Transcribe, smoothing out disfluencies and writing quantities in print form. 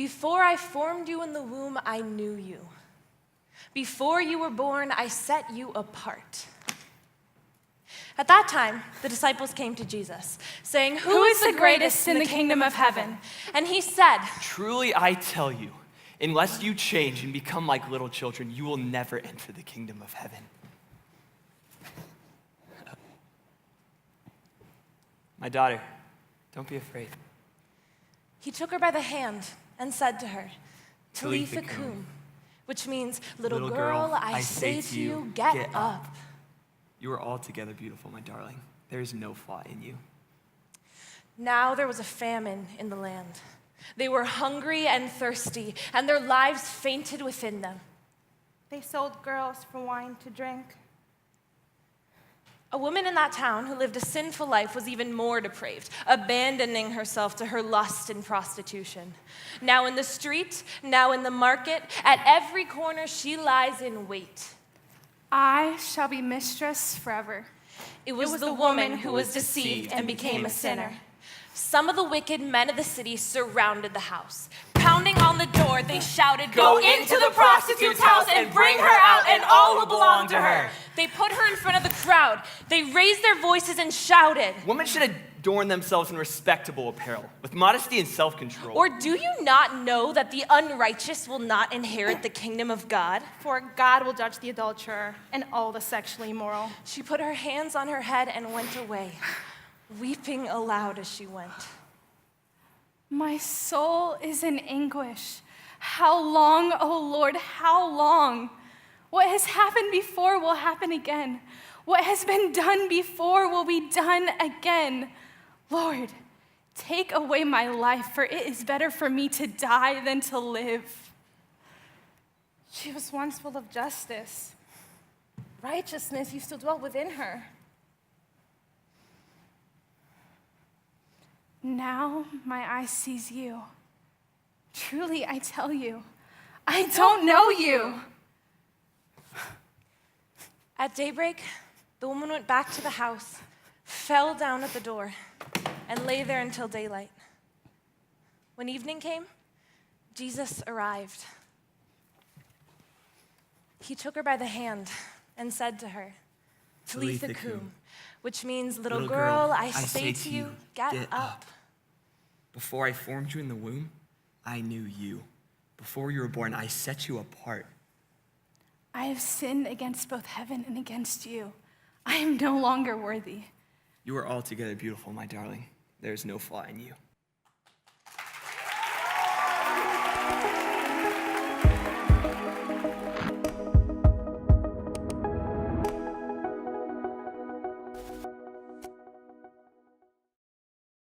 Before I formed you in the womb, I knew you. Before you were born, I set you apart. At that time, the disciples came to Jesus, saying, "Who is the greatest in the kingdom of heaven?" And he said, "Truly I tell you, unless you change and become like little children, you will never enter the kingdom of heaven." My daughter, don't be afraid. He took her by the hand and said to her, "Talitha cum," which means, little girl, I say to you, get up. You are altogether beautiful, my darling. There is no flaw in you. Now there was a famine in the land. They were hungry and thirsty, and their lives fainted within them. They sold girls for wine to drink. A woman in that town who lived a sinful life was even more depraved, abandoning herself to her lust and prostitution. Now in the street, now in the market, at every corner she lies in wait. I shall be mistress forever. It was the woman who was deceived and became a sinner. Some of the wicked men of the city surrounded the house. Pounding on the door, they shouted, "Go into the prostitute's house and bring her out, and all will belong to her." They put her in front of the crowd. They raised their voices and shouted. Women should adorn themselves in respectable apparel, with modesty and self-control. Or do you not know that the unrighteous will not inherit the kingdom of God? For God will judge the adulterer and all the sexually immoral. She put her hands on her head and went away, weeping aloud as she went. My soul is in anguish. How long, O Lord, how long? What has happened before will happen again. What has been done before will be done again. Lord, take away my life, for it is better for me to die than to live. She was once full of justice. Righteousness used to dwell within her. Now my eye sees you. Truly, I tell you, I don't know you. At daybreak, the woman went back to the house, fell down at the door, and lay there until daylight. When evening came, Jesus arrived. He took her by the hand and said to her, "Talitha cum," which means, little girl, I say to you, get up. Before I formed you in the womb, I knew you. Before you were born, I set you apart. I have sinned against both heaven and against you. I am no longer worthy. You are altogether beautiful, my darling. There is no flaw in you.